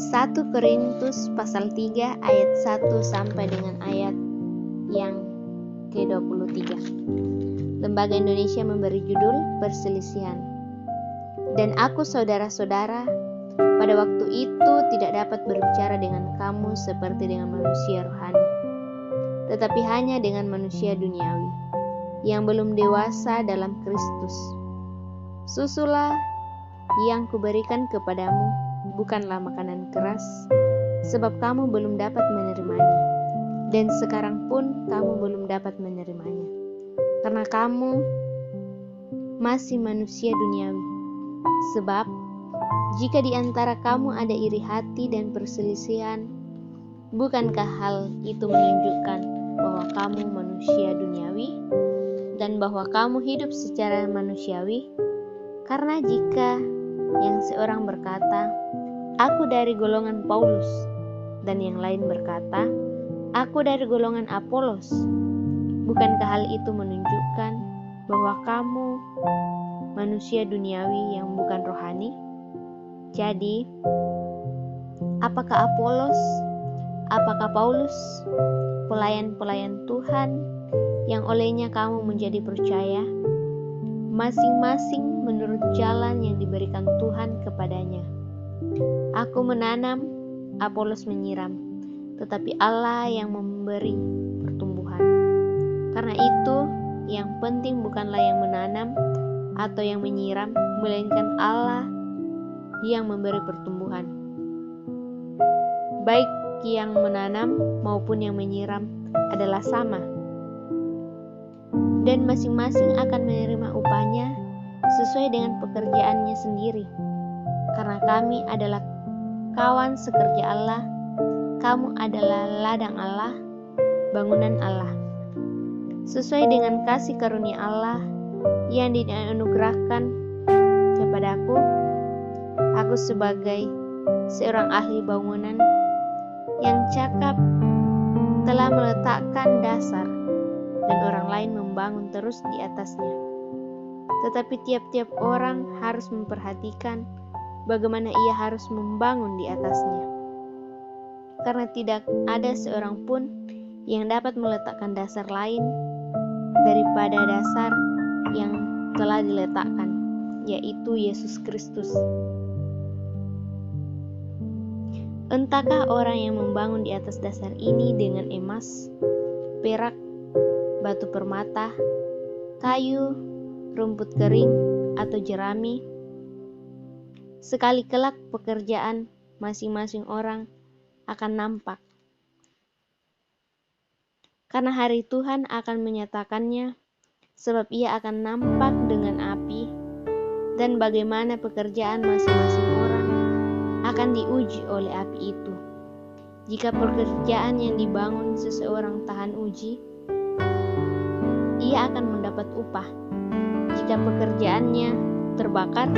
1 Korintus pasal 3 ayat 1 sampai dengan ayat yang ke-23. Lembaga Indonesia memberi judul Perselisihan. Dan aku saudara-saudara, pada waktu itu tidak dapat berbicara dengan kamu seperti dengan manusia rohani, tetapi hanya dengan manusia duniawi, yang belum dewasa dalam Kristus. Susulah yang kuberikan kepadamu bukanlah makanan keras, sebab kamu belum dapat menerimanya, dan sekarang pun kamu belum dapat menerimanya, karena kamu masih manusia duniawi. Sebab jika di antara kamu ada iri hati dan perselisihan, bukankah hal itu menunjukkan bahwa kamu manusia duniawi dan bahwa kamu hidup secara manusiawi? Karena jika yang seorang berkata, "Aku dari golongan Paulus," dan yang lain berkata, "Aku dari golongan Apolos," bukankah hal itu menunjukkan bahwa kamu manusia duniawi yang bukan rohani? Jadi, apakah Apolos, apakah Paulus, pelayan-pelayan Tuhan yang olehnya kamu menjadi percaya, masing-masing menurut jalan yang diberikan Tuhan kepadanya? Aku menanam, Apolos menyiram, tetapi Allah yang memberi pertumbuhan. Karena itu, yang penting bukanlah yang menanam atau yang menyiram, melainkan Allah yang memberi pertumbuhan. Baik yang menanam maupun yang menyiram adalah sama, dan masing-masing akan menerima upahnya sesuai dengan pekerjaannya sendiri. Karena kami adalah kawan sekerja Allah, kamu adalah ladang Allah, bangunan Allah. Sesuai dengan kasih karunia Allah yang dianugerahkan kepadaku, aku sebagai seorang ahli bangunan yang cakap telah meletakkan dasar, dan orang lain membangun terus di atasnya. Tetapi tiap-tiap orang harus memperhatikan bagaimana ia harus membangun di atasnya. Karena tidak ada seorang pun yang dapat meletakkan dasar lain daripada dasar yang telah diletakkan, yaitu Yesus Kristus. Entahkah orang yang membangun di atas dasar ini dengan emas, perak, batu permata, kayu, rumput kering, atau jerami? Sekali kelak pekerjaan masing-masing orang akan nampak, karena hari Tuhan akan menyatakannya, sebab ia akan nampak dengan api, dan bagaimana pekerjaan masing-masing orang akan diuji oleh api itu. Jika pekerjaan yang dibangun seseorang tahan uji, ia akan mendapat upah. Jika pekerjaannya terbakar,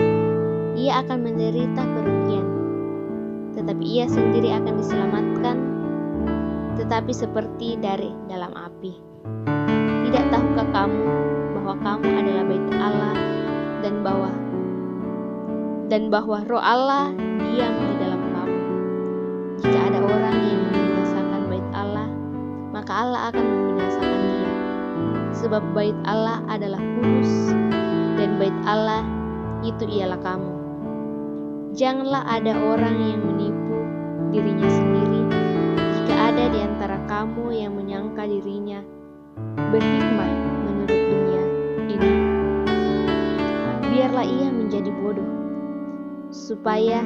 ia akan menderita kerugian. Tetapi ia sendiri akan diselamatkan, tetapi seperti dari dalam api. Tidak tahukah kamu bahwa kamu adalah bait Allah, dan bahwa Roh Allah diam di dalam kamu? Jika ada orang yang membinasakan bait Allah, maka Allah akan membinasakan dia. Sebab bait Allah adalah kudus, dan bait Allah itu ialah kamu. Janganlah ada orang yang menipu dirinya sendiri. Jika ada di antara kamu yang menyangka dirinya berhikmat menurut dunia ini, biarlah ia menjadi bodoh, supaya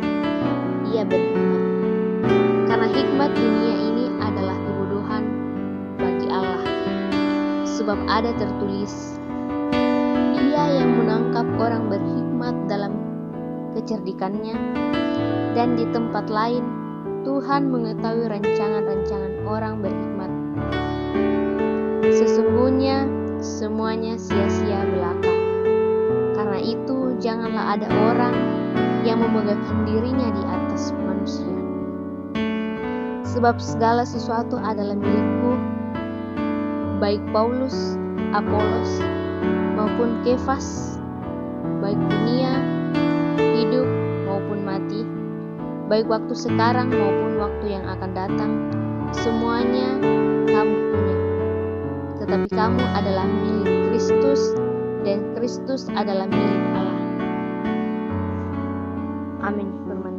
ia berhikmat. Karena hikmat dunia ini adalah kebodohan bagi Allah. Sebab ada tertulis, Ia yang menangkap orang berhikmat dalam kecerdikannya, dan di tempat lain, Tuhan mengetahui rancangan-rancangan orang berhikmat. Sesungguhnya semuanya sia-sia belaka. Karena itu janganlah ada orang yang memegahkan dirinya di atas manusia. Sebab segala sesuatu adalah milikku, baik Paulus, Apolos, maupun Kefas, baik dunia, hidup maupun mati, baik waktu sekarang maupun waktu yang akan datang, semuanya kamu punya. Tetapi kamu adalah milik Kristus dan Kristus adalah milik Allah. Amin. Firman